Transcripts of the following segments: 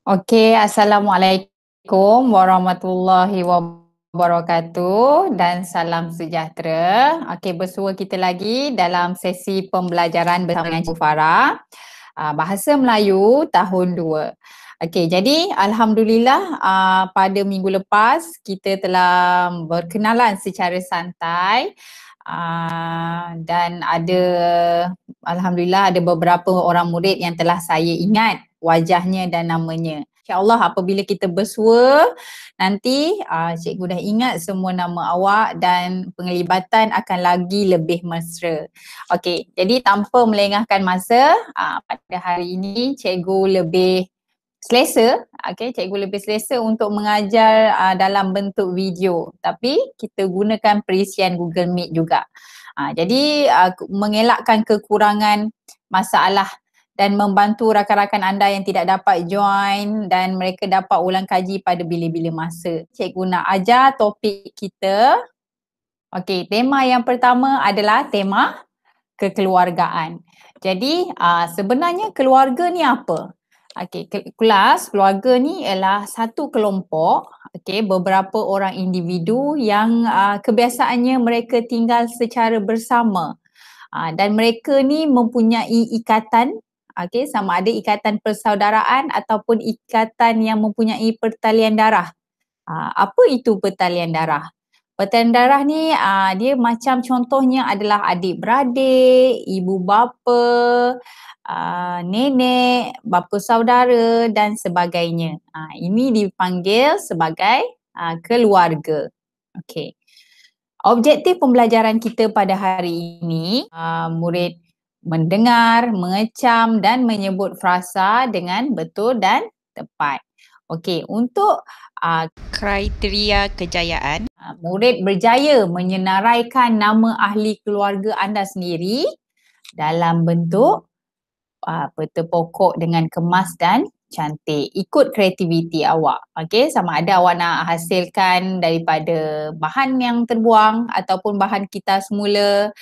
Okey, Assalamualaikum warahmatullahi wabarakatuh dan salam sejahtera. Okey, bersua kita lagi dalam sesi pembelajaran bersama dengan Cikgu Farah. Bahasa Melayu tahun 2. Okey, jadi alhamdulillah pada minggu lepas kita telah berkenalan secara santai dan alhamdulillah ada beberapa orang murid yang telah saya ingat wajahnya dan namanya. InsyaAllah apabila kita bersua nanti cikgu dah ingat semua nama awak dan penglibatan akan lagi lebih mesra. Okey, jadi tanpa melengahkan masa, pada hari ini cikgu lebih selesa, cikgu lebih selesa untuk mengajar dalam bentuk video, tapi kita gunakan perisian Google Meet juga. Jadi mengelakkan kekurangan masalah dan membantu rakan-rakan anda yang tidak dapat join dan mereka dapat ulang kaji pada bila-bila masa. Cikgu nak ajar topik kita. Okey, tema yang pertama adalah tema kekeluargaan. Jadi sebenarnya keluarga ni apa? Okey, keluarga ni ialah satu kelompok, beberapa orang individu yang kebiasaannya mereka tinggal secara bersama. Dan mereka ni mempunyai ikatan, sama ada ikatan persaudaraan ataupun ikatan yang mempunyai pertalian darah. Apa itu pertalian darah? Pertalian darah ni dia macam contohnya adalah adik-beradik, ibu bapa, nenek, bapa saudara dan sebagainya. Ini dipanggil sebagai keluarga. Okey. Objektif pembelajaran kita pada hari ini, murid mendengar, mengecam dan menyebut frasa dengan betul dan tepat. Okey, untuk kriteria kejayaan, murid berjaya menyenaraikan nama ahli keluarga anda sendiri dalam bentuk peta pokok dengan kemas dan cantik. Ikut kreativiti awak. Okey, sama ada awak nak hasilkan daripada bahan yang terbuang ataupun bahan kita semula.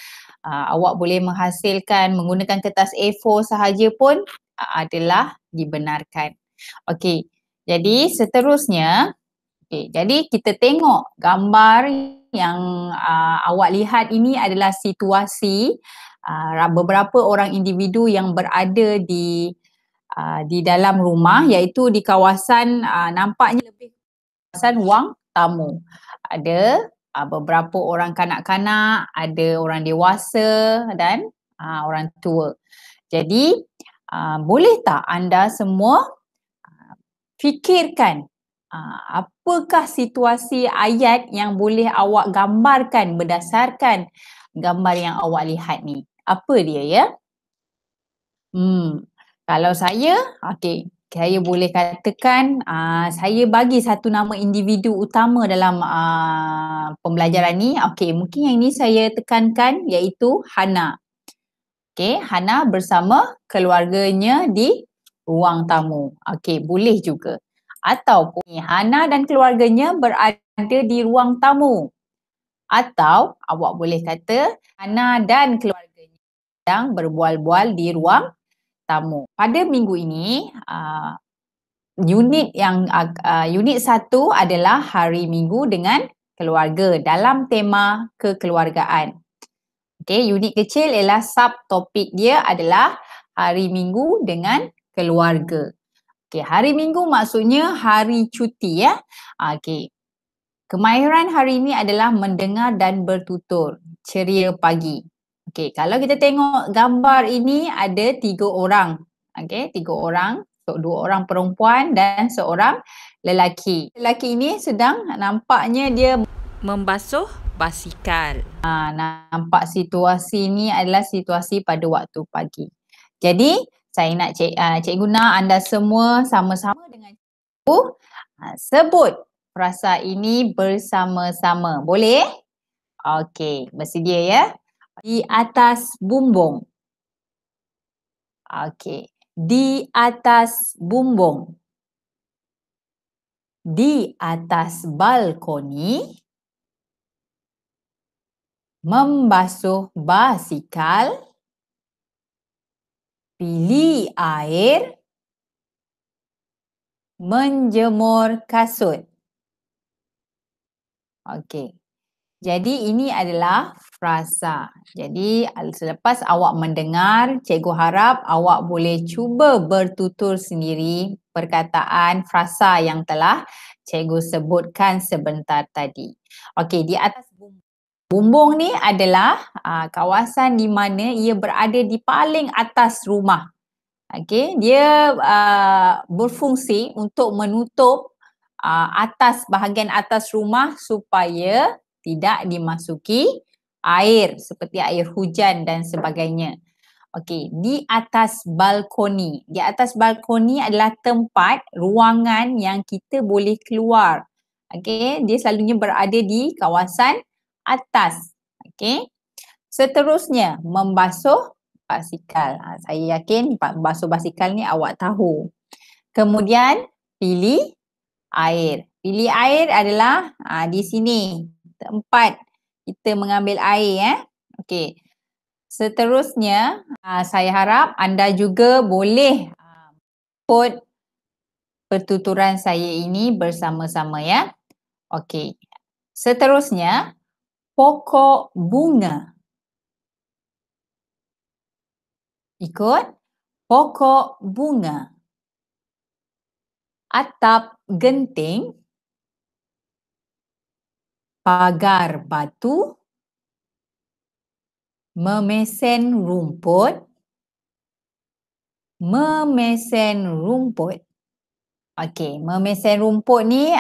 Awak boleh menghasilkan menggunakan kertas A4 sahaja pun adalah dibenarkan. Okey, jadi seterusnya, jadi kita tengok gambar yang awak lihat ini adalah situasi beberapa orang individu yang berada di dalam rumah, iaitu di kawasan nampaknya lebih kawasan wang tamu. Ada beberapa orang kanak-kanak, ada orang dewasa dan orang tua. Jadi boleh tak anda semua fikirkan apakah situasi ayat yang boleh awak gambarkan berdasarkan gambar yang awak lihat ni? Apa dia ya? Kalau saya, saya boleh katakan saya bagi satu nama individu utama dalam pembelajaran ni. Mungkin yang ini saya tekankan iaitu Hana. Hana bersama keluarganya di ruang tamu. Boleh juga. Ataupun Hana dan keluarganya berada di ruang tamu. Atau awak boleh kata Hana dan keluarganya sedang berbual-bual di ruang tamu. Pada minggu ini, unit 1 adalah hari Minggu dengan keluarga dalam tema kekeluargaan. Unit kecil ialah subtopik dia adalah hari Minggu dengan keluarga. Hari Minggu maksudnya hari cuti ya. Kemahiran hari ini adalah mendengar dan bertutur. Ceria pagi. Kalau kita tengok gambar ini ada 3 orang. 3 orang, 2 orang perempuan dan seorang lelaki. Lelaki ini sedang nampaknya dia membasuh basikal. Nampak situasi ni adalah situasi pada waktu pagi. Jadi saya nak cikgu nak anda semua sama-sama dengan cikgu sebut frasa ini bersama-sama. Boleh? Okey, bersedia ya? Di atas bumbung. Di atas bumbung. Di atas balkoni. Membasuh basikal. Pilih air. menjemur kasut. Okey. Jadi ini adalah frasa. Jadi selepas awak mendengar, cikgu harap awak boleh cuba bertutur sendiri perkataan frasa yang telah cikgu sebutkan sebentar tadi. Okey, di atas bumbung ni adalah kawasan di mana ia berada di paling atas rumah. Okey, dia berfungsi untuk menutup bahagian atas rumah supaya tidak dimasuki air seperti air hujan dan sebagainya. Okey, di atas balkoni. Di atas balkoni adalah tempat ruangan yang kita boleh keluar. Okey, dia selalunya berada di kawasan atas. Okey. Seterusnya, membasuh basikal. Saya yakin membasuh basikal ni awak tahu. Kemudian, pilih air. Pilih air adalah di sini tempat kita mengambil air. Okey. Seterusnya, saya harap anda juga boleh ikut pertuturan saya ini bersama-sama ya. Okey. Seterusnya, pokok bunga. Ikut pokok bunga. Atap genting, pagar batu, memesen rumput, memesen rumput. Okey, memesen rumput ni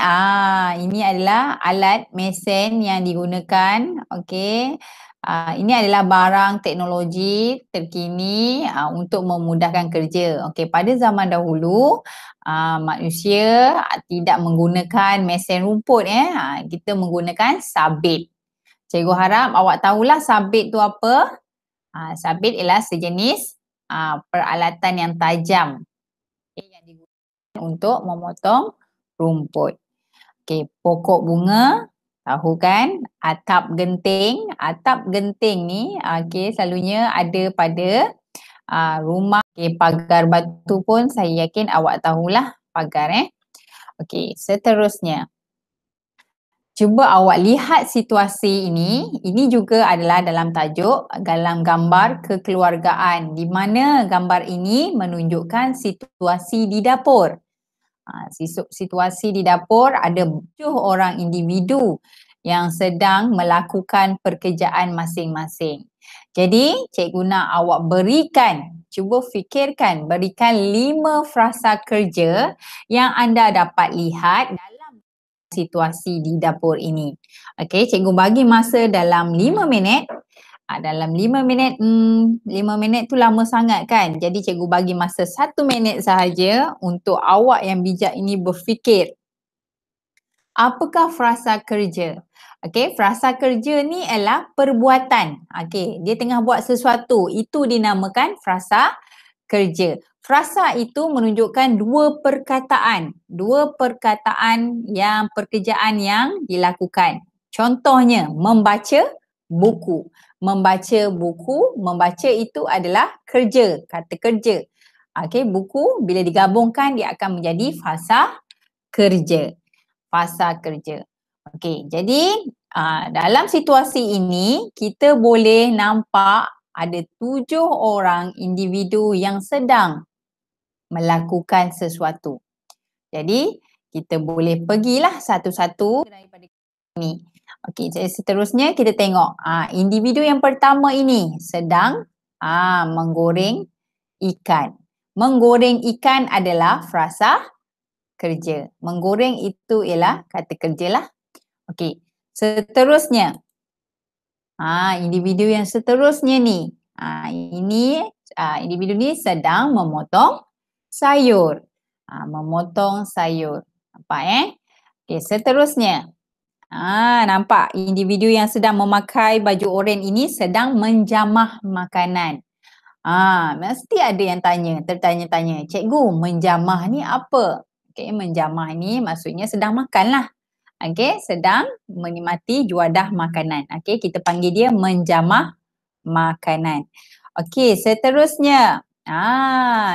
ini adalah alat mesen yang digunakan. Okey. Ini adalah barang teknologi terkini untuk memudahkan kerja. Okey, pada zaman dahulu manusia tidak menggunakan mesen rumput kita menggunakan sabit. Cikgu harap awak tahulah sabit tu apa. Sabit ialah sejenis peralatan yang tajam yang digunakan untuk memotong rumput. Okey, pokok bunga, tahu kan? Atap genting. Atap genting ni selalunya ada pada rumah. Okey, pagar batu pun saya yakin awak tahulah pagar Okey, seterusnya. Cuba awak lihat situasi ini. Ini juga adalah dalam tajuk dalam gambar kekeluargaan di mana gambar ini menunjukkan situasi di dapur. Situasi di dapur ada 7 orang individu yang sedang melakukan pekerjaan masing-masing. Jadi, cikgu nak awak cuba fikirkan, berikan 5 frasa kerja yang anda dapat lihat dalam situasi di dapur ini. Okey, cikgu bagi masa dalam 5 minit. Dalam 5 minit, 5 minit tu lama sangat kan? Jadi cikgu bagi masa 1 minit sahaja untuk awak yang bijak ini berfikir. Apakah frasa kerja? Okey, frasa kerja ni ialah perbuatan. Okey, dia tengah buat sesuatu. Itu dinamakan frasa kerja. Frasa itu menunjukkan dua perkataan yang pekerjaan yang dilakukan. Contohnya, membaca buku. Membaca itu adalah kerja, kata kerja. Okey, buku bila digabungkan dia akan menjadi fasa kerja. Fasa kerja. Okey, jadi dalam situasi ini kita boleh nampak ada 7 orang individu yang sedang melakukan sesuatu. Jadi, kita boleh pergilah satu-satu daripada ini. Okey, jadi seterusnya kita tengok individu yang pertama ini sedang menggoreng ikan. Menggoreng ikan adalah frasa kerja. Menggoreng itu ialah kata kerjalah. Okey, seterusnya individu yang seterusnya ni individu ni sedang memotong sayur. Memotong sayur. Nampak Okey, seterusnya. Nampak individu yang sedang memakai baju oranye ini sedang menjamah makanan. Mesti ada yang tertanya-tanya, cikgu, menjamah ni apa? Okey, menjamah ni maksudnya sedang makan lah. Okey, sedang menikmati juadah makanan. Okey, kita panggil dia menjamah makanan. Okey, seterusnya.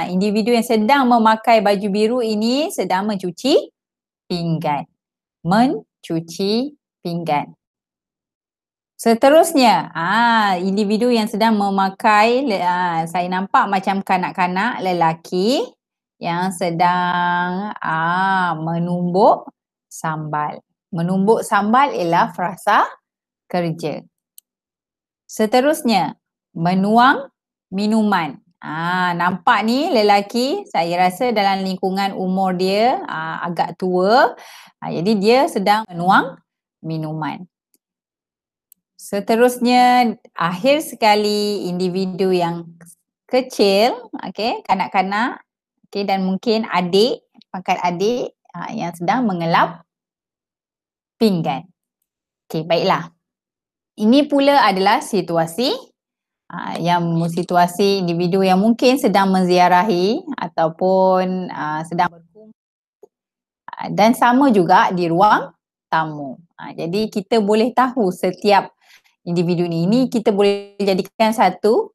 Individu yang sedang memakai baju biru ini sedang mencuci pinggan. Mencuci pinggan. Seterusnya, individu yang sedang memakai, saya nampak macam kanak-kanak lelaki yang sedang menumbuk sambal. Menumbuk sambal ialah frasa kerja. Seterusnya, menuang minuman. Nampak ni lelaki, saya rasa dalam lingkungan umur dia agak tua. Jadi dia sedang menuang minuman. Seterusnya, akhir sekali individu yang kecil, kanak-kanak, dan mungkin adik, pangkat adik yang sedang mengelap pinggan. Baiklah. Ini pula adalah situasi situasi individu yang mungkin sedang menziarahi ataupun sedang berkumpul, dan sama juga di ruang tamu. Jadi kita boleh tahu setiap individu ini kita boleh jadikan satu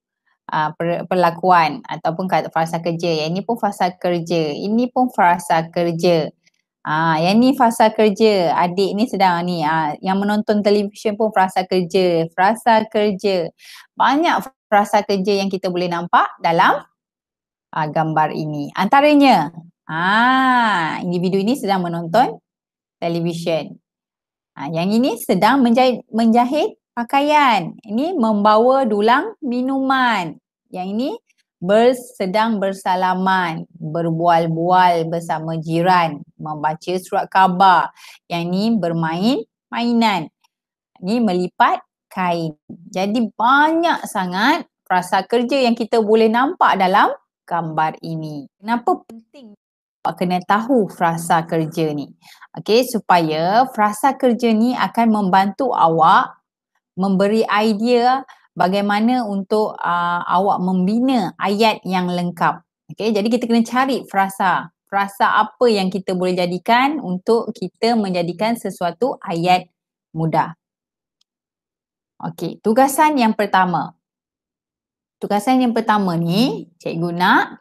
perlakuan ataupun frasa kerja. Yang ini pun frasa kerja, ini pun frasa kerja. Yang ni frasa kerja, adik ni sedang ni, yang menonton televisyen pun frasa kerja, frasa kerja. Banyak frasa kerja yang kita boleh nampak dalam gambar ini. Antaranya, individu ini sedang menonton televisyen. Yang ini sedang menjahit pakaian. Ini membawa dulang minuman. Yang ini sedang bersalaman, berbual-bual bersama jiran, membaca surat khabar. Yang ini bermain mainan. Ini melipat kain. Jadi banyak sangat frasa kerja yang kita boleh nampak dalam gambar ini. Kenapa penting kena tahu frasa kerja ni? Supaya frasa kerja ni akan membantu awak memberi idea bagaimana untuk awak membina ayat yang lengkap. Jadi kita kena cari frasa apa yang kita boleh jadikan untuk kita menjadikan sesuatu ayat mudah. Tugasan yang pertama. Tugasan yang pertama ni, cikgu nak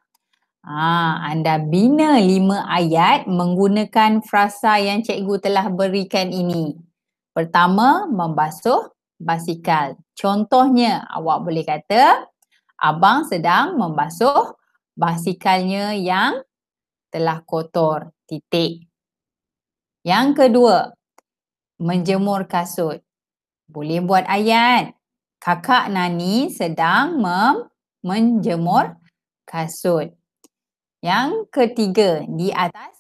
anda bina 5 ayat menggunakan frasa yang cikgu telah berikan ini. Pertama, membasuh basikal. Contohnya, awak boleh kata, abang sedang membasuh basikalnya yang telah kotor. Titik. Yang kedua, menjemur kasut. Boleh buat ayat. Kakak Nani sedang menjemur kasut. Yang ketiga, di atas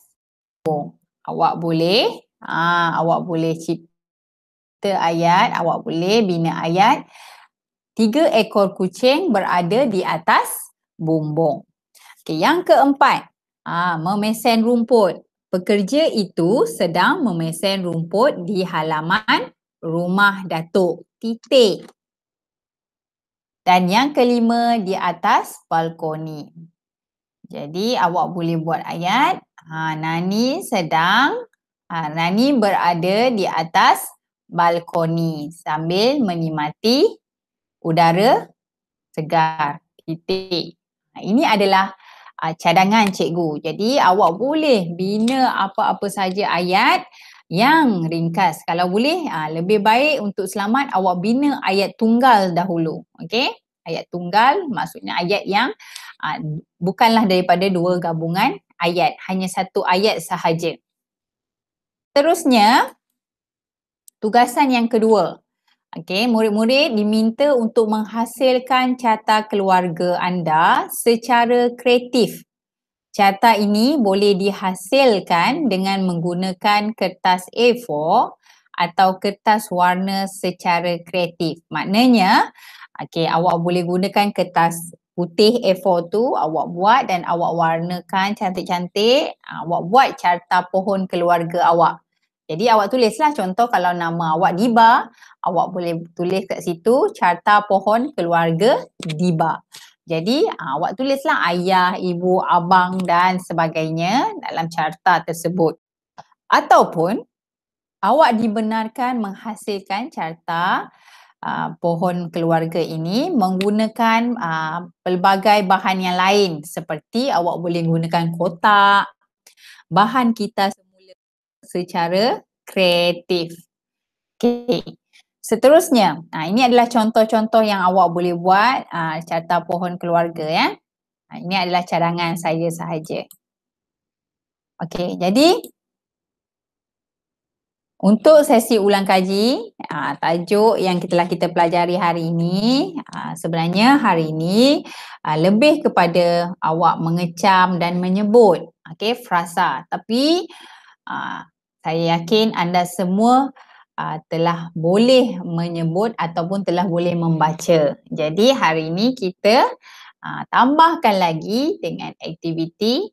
bumbung. Awak boleh cipta ayat, awak boleh bina ayat. 3 ekor kucing berada di atas bumbung. Yang keempat, memesen rumput. Pekerja itu sedang memesen rumput di halaman rumah Datuk. Titik. Dan yang kelima, di atas balkoni. Jadi awak boleh buat ayat, Nani berada di atas balkoni sambil menikmati udara segar. Titik. Ini adalah cadangan cikgu. Jadi awak boleh bina apa-apa saja ayat yang ringkas. Kalau boleh, lebih baik untuk selamat awak bina ayat tunggal dahulu. Ayat tunggal maksudnya ayat yang bukanlah daripada 2 gabungan ayat, hanya 1 ayat sahaja. Terusnya, tugasan yang kedua. Murid-murid diminta untuk menghasilkan carta keluarga anda secara kreatif. Carta ini boleh dihasilkan dengan menggunakan kertas A4 atau kertas warna secara kreatif. Maknanya, awak boleh gunakan kertas putih A4 tu, awak buat dan awak warnakan cantik-cantik. Awak buat carta pohon keluarga awak. Jadi awak tulislah, contoh kalau nama awak Diba, awak boleh tulis kat situ carta pohon keluarga Diba. Jadi awak tulislah ayah, ibu, abang dan sebagainya dalam carta tersebut. Ataupun awak dibenarkan menghasilkan carta pohon keluarga ini menggunakan pelbagai bahan yang lain seperti awak boleh gunakan kotak, bahan kita semula secara kreatif. Okey. Seterusnya, ini adalah contoh-contoh yang awak boleh buat carta pohon keluarga ya. Ini adalah cadangan saya sahaja. Okey, jadi untuk sesi ulang kaji, tajuk yang telah kita pelajari hari ini, sebenarnya hari ini lebih kepada awak mengecam dan menyebut frasa. Tapi saya yakin anda semua telah boleh menyebut ataupun telah boleh membaca. Jadi hari ini kita tambahkan lagi dengan aktiviti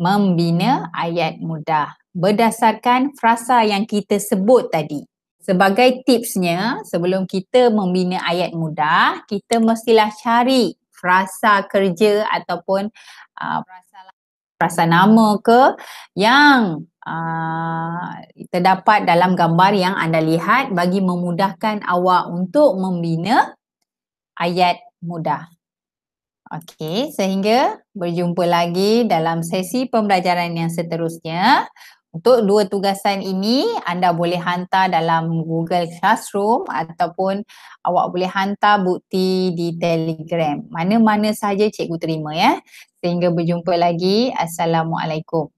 membina ayat mudah berdasarkan frasa yang kita sebut tadi. Sebagai tipsnya, sebelum kita membina ayat mudah, kita mestilah cari frasa kerja ataupun frasa nama ke yang terdapat dalam gambar yang anda lihat bagi memudahkan awak untuk membina ayat mudah. Okey, sehingga berjumpa lagi dalam sesi pembelajaran yang seterusnya. Untuk dua tugasan ini, anda boleh hantar dalam Google Classroom ataupun awak boleh hantar bukti di Telegram. Mana-mana sahaja cikgu terima ya. Sehingga berjumpa lagi. Assalamualaikum.